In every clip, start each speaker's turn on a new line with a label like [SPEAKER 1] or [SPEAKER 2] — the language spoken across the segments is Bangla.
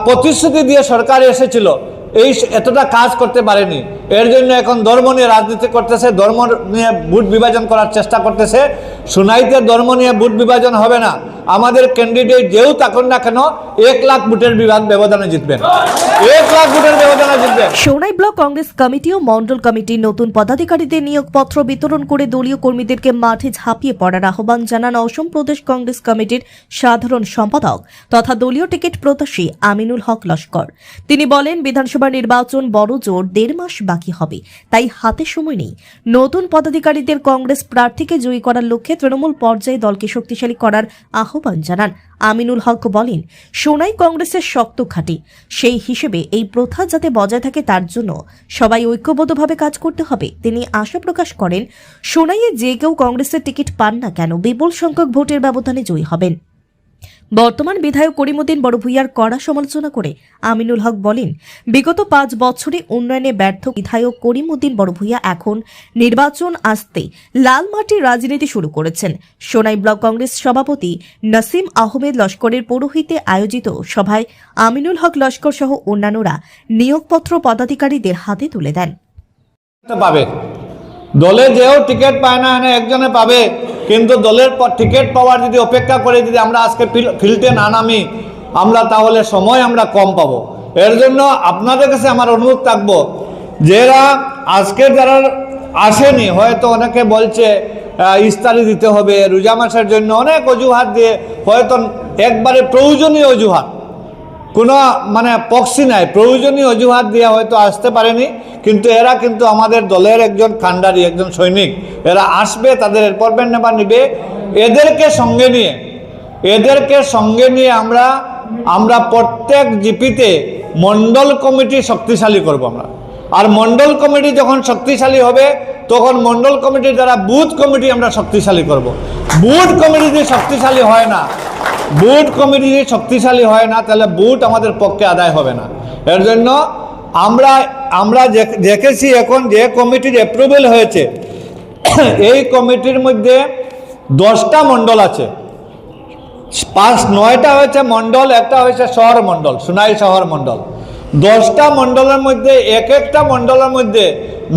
[SPEAKER 1] প্রতিশ্রুতি দিয়ে সরকার এসেছিল, এই এতটা কাজ করতে পারেনি। এর জন্য এখন ধর্ম নিয়ে রাজনীতি করতেছে, ধর্ম নিয়ে ভোট বিভাজন করার চেষ্টা করতেছে। সোনাইতে ধর্ম নিয়ে ভোট বিভাজন হবে না। আমাদের ক্যান্ডিডেট যেও থাকুন না কেন 1 লাখ ভোটের ব্যবধানে জিতবেন, 1 লাখ ভোটের ব্যবধানে জিতবেন।
[SPEAKER 2] সোনাই ব্লক কংগ্রেস কমিটি ও মন্ডল কমিটির নতুন পদাধিকারীদের নিয়োগপত্র বিতরণ করে দলীয় কর্মীদেরকে মাঠে ঝাঁপিয়ে পড়ার আহ্বান জানান অসম প্রদেশ কংগ্রেস কমিটির সাধারণ সম্পাদক তথা দলীয় টিকিট প্রত্যাশী আমিনুল হক লস্কর। তিনি বলেন, বিধানসভা নির্বাচন বড় জোর 1.5 মাস বাকি হবে, তাই হাতে সময় নেই। নতুন পদাধিকারীদের কংগ্রেস প্রার্থীকে জয়ী করার লক্ষ্যে তৃণমূল পর্যায়ে দলকে শক্তিশালী করার আহ্বান জানান। আমিনুল হক বলেন, সোনাই কংগ্রেসের শক্ত ঘাঁটি, সেই হিসেবে এই প্রথা যাতে বজায় থাকে তার জন্য সবাই ঐক্যবদ্ধভাবে কাজ করতে হবে। তিনি আশা প্রকাশ করেন, সোনাইয়ে যে কেউ কংগ্রেসের টিকিট পান না কেন বিপুল সংখ্যক ভোটের ব্যবধানে জয়ী হবেন। বর্তমান বিধায়ক করিমউদ্দিন বড়ভূঁইয়ার কড়া সমালোচনা করে আমিনুল হক বলেন, বিগত 5 বছরে উন্নয়নে ব্যর্থ বিধায়ক করিমউদ্দিন বড়ভূঁইয়া এখন নির্বাচন আসতে লাল মাটির রাজনীতি শুরু করেছেন। সোনাই ব্লক কংগ্রেস সভাপতি নাসিম আহমেদ লস্করের পৌরোহিত্যে আয়োজিত সভায় আমিনুল হক লস্কর সহ অন্যান্যরা নিয়োগপত্র পদাধিকারীদের হাতে তুলে দেন।
[SPEAKER 1] দলে যেও টিকিট পায় না, একজনে পাবে, কিন্তু দলের টিকিট পাওয়ার যদি অপেক্ষা করে যদি আমরা আজকে ফিল্ডে না নামি, আমরা তাহলে সময় আমরা কম পাবো। এর জন্য আপনাদের কাছে আমার অনুরোধ থাকবো, যারা আজকে যারা আসেনি, হয়তো অনেকে বলছে ইস্তারি দিতে হবে, রোজা মাসের জন্য অনেক অজুহাত দিয়ে, হয়তো একবারে প্রয়োজনীয় অজুহাত, কোনো পক্সি নাই, প্রয়োজনীয় অজুহাত দিয়ে হয়তো আসতে পারেনি। কিন্তু এরা কিন্তু আমাদের দলের একজন কান্ডারি, একজন সৈনিক। এরা আসবে, তাদের অ্যাপয়েন্টমেন্ট নাম্বার নিবে, এদেরকে সঙ্গে নিয়ে আমরা প্রত্যেক জিপিতে মণ্ডল কমিটি শক্তিশালী করব আমরা। আর মণ্ডল কমিটি যখন শক্তিশালী হবে, তখন মণ্ডল কমিটির দ্বারা বুথ কমিটি আমরা শক্তিশালী করব। বুথ কমিটি যদি শক্তিশালী হয় না, তাহলে বুথ আমাদের পক্ষে আদায় হবে না। এর জন্য আমরা দেখেছি এখন যে কমিটির অ্যাপ্রুভেল হয়েছে, এই কমিটির মধ্যে 10টা মণ্ডল আছে, 9টা হয়েছে মণ্ডল, একটা হয়েছে শহর মণ্ডল, সোনাই শহর মণ্ডল। 10টা মণ্ডলের মধ্যে একটা মণ্ডলের মধ্যে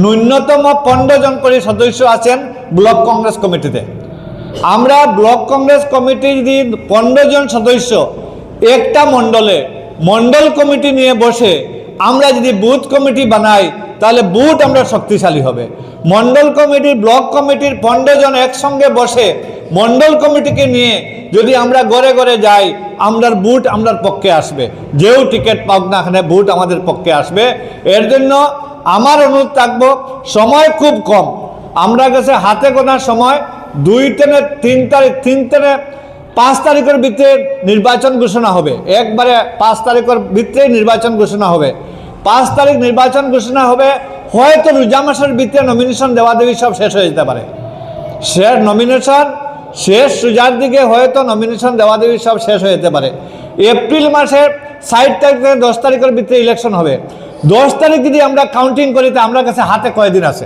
[SPEAKER 1] ন্যূনতম 15 জন করে সদস্য আছেন ব্লক কংগ্রেস কমিটিতে। আমরা ব্লক কংগ্রেস কমিটি যদি 15 জন সদস্য একটা মণ্ডল কমিটি নিয়ে বসে আমরা যদি বুথ কমিটি বানাই, তাহলে বুথ আমরা শক্তিশালী হবে। মণ্ডল কমিটি, ব্লক কমিটির 15 জন একসঙ্গে বসে মণ্ডল কমিটিকে নিয়ে যদি আমরা ঘরে ঘরে যাই, আমরার বুথ আমরার পক্ষে আসবে। যেও টিকিট পাক না, এখানে বুথ আমাদের পক্ষে আসবে। এর জন্য আমার অনুরোধ থাকবো, সময় খুব কম, আমরা কাছে হাতে গোনা সময়, 2 থেকে 3 তারিখ, 3 থেকে 5 তারিখের ভিতরে নির্বাচন ঘোষণা হবে। একবারে 5 তারিখের ভিতরে নির্বাচন ঘোষণা হবে। 5 তারিখ নির্বাচন ঘোষণা হবে, হয়তো রোজা মাসের ভিতরে নমিনেশন দেওয়া সব শেষ হয়ে যেতে পারে। শেষ রোজার দিকে হয়তো নমিনেশন দেওয়া সব শেষ হয়ে যেতে পারে। এপ্রিল মাসের 60 তারিখ থেকে 10 তারিখের ভিতরে ইলেকশন হবে। 10 তারিখ যদি আমরা কাউন্টিং করি, তো আমরা কাছে হাতে কয়দিন আছে?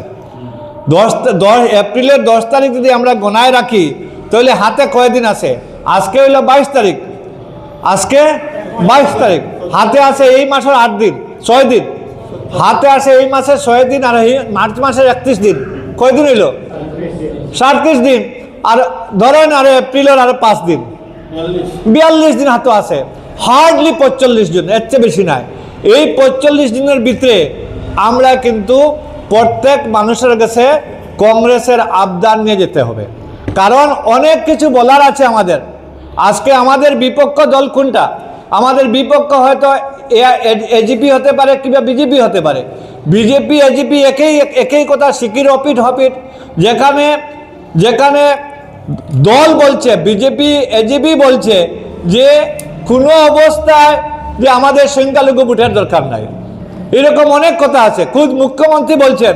[SPEAKER 1] এপ্রিলের 10 তারিখ যদি আমরা গণায় রাখি, তাহলে হাতে কয়দিন আছে? আজকে হইল 22 তারিখ, হাতে আছে এই মাসের 8 দিন, 6 দিন হাতে আছে এই মাসের 6 দিন, আর এই মার্চ মাসের 31 দিন, কয়দিন হইল? 37 দিন। আর ধরেন আর এপ্রিলের আরো 5 দিন, 42 দিন হাতে আছে, হার্ডলি 45 দিন, এর চেয়ে বেশি নাই। এই 45 দিনের ভিতরে আমরা কিন্তু প্রত্যেক মানুষের কাছে কংগ্রেসের আবদার নিয়ে যেতে হবে, কারণ অনেক কিছু বলার আছে আমাদের। আজকে আমাদের বিপক্ষ দল কোনটা? আমাদের বিপক্ষ হয়তো এজিপি হতে পারে কিংবা বিজেপি হতে পারে। বিজেপি এজিপি একই কথা, সিকির অপিট হপিট। যেখানে দল বলছে, বিজেপি এজিপি বলছে যে কোনো অবস্থায় যে আমাদের সংখ্যালঘু ভোটের দরকার নাই, এরকম অনেক কথা আছে। খুদ মুখ্যমন্ত্রী বলছেন,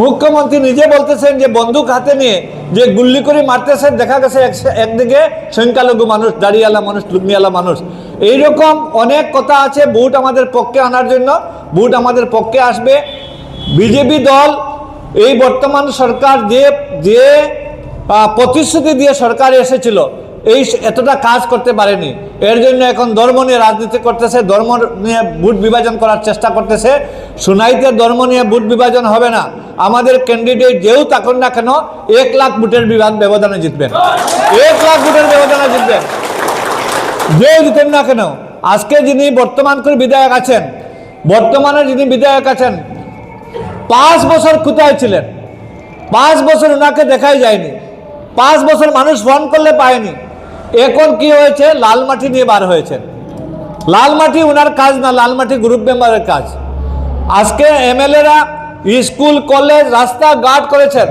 [SPEAKER 1] মুখ্যমন্ত্রী নিজে বলতেছেন যে বন্দুক হাতে নিয়ে যে গুল্লি করে মারতেছেন, দেখা গেছে একদিকে সংখ্যালঘু মানুষ, দাড়িওয়ালা মানুষ, লুঙ্গিওয়ালা মানুষ। এইরকম অনেক কথা আছে ভোট আমাদের পক্ষে আনার জন্য। ভোট আমাদের পক্ষে আসবে। বিজেপি দল, এই বর্তমান সরকার যে প্রতিশ্রুতি দিয়ে সরকার এসেছিল, এই এতটা কাজ করতে পারেনি। এর জন্য এখন ধর্ম নিয়ে রাজনীতি করতেছে, ধর্ম নিয়ে ভোট বিভাজন করার চেষ্টা করতেছে। সোনাইতে ধর্ম নিয়ে ভোট বিভাজন হবে না। আমাদের ক্যান্ডিডেট যেও থাকুন না কেন 1 লাখ ভোটের ব্যবধানে জিতবেন, 1 লাখ ভোটের ব্যবধানে জিতবেন, যেও জিতেন না কেন। আজকে যিনি বর্তমান করে বিধায়ক আছেন, বর্তমানে যিনি বিধায়ক আছেন 5 বছর কোথায় ছিলেন? 5 বছর ওনাকে দেখাই যায়নি, 5 বছর মানুষ ফোন করলে পায়নি। এখন কি হয়েছে? লালমাটি নিয়ে বার হয়েছেন। লালমাটি ওনার কাজ না, লালমাটি গ্রুপ মেম্বারের কাজ। আজকে এমএলএরা স্কুল কলেজ রাস্তাঘাট করেছেন,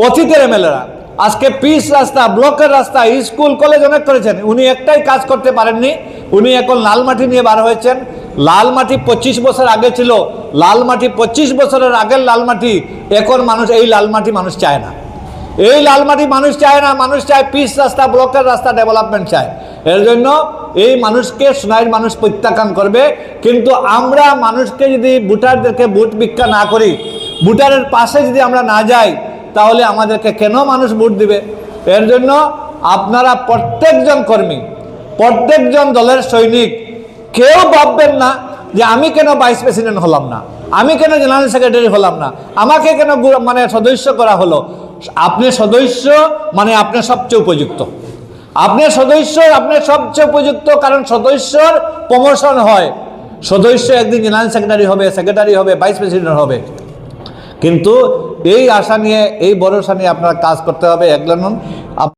[SPEAKER 1] অতীতের এমএলএরা। আজকে পিচ রাস্তা, ব্লকের রাস্তা, স্কুল কলেজ অনেক করেছেন। উনি একটাই কাজ করতে পারেননি, উনি এখন লালমাটি নিয়ে বার হয়েছেন। লালমাটি 25 বছর আগে ছিল, লালমাটি 25 বছরের আগের লালমাটি। এখন মানুষ এই লালমাটি মানুষ চায় না, এই লালমাটি মানুষ চায় না। মানুষ চায় পিচ রাস্তা, ব্লকের রাস্তা, ডেভেলপমেন্ট চায়। এর জন্য এই মানুষকে সোনাইয়ের মানুষ প্রত্যাখ্যান করবে। কিন্তু আমরা মানুষকে যদি ভোটারদেরকে ভোট ভিক্ষা না করি, ভোটারের পাশে যদি আমরা না যাই, তাহলে আমাদেরকে কেন মানুষ ভোট দিবে? এর জন্য আপনারা প্রত্যেকজন কর্মী, প্রত্যেকজন দলের সৈনিক কেউ ভাববেন না যে আমি কেন ভাইস প্রেসিডেন্ট হলাম না, আমি কেন জেনারেল সেক্রেটারি হলাম না, আমাকে কেন মানে সদস্য করা হলো। আপনি সদস্য মানে আপনি সবচেয়ে উপযুক্ত, আপনি সদস্য, আপনি সবচেয়ে উপযুক্ত। কারণ সদস্যর প্রমোশন হয়, সদস্য একদিন জেনারেল সেক্রেটারি হবে, ভাইস প্রেসিডেন্ট হবে। কিন্তু এই আশা নিয়ে, এই ভরসা নিয়ে আপনারা কাজ করতে হবে। একলা নন,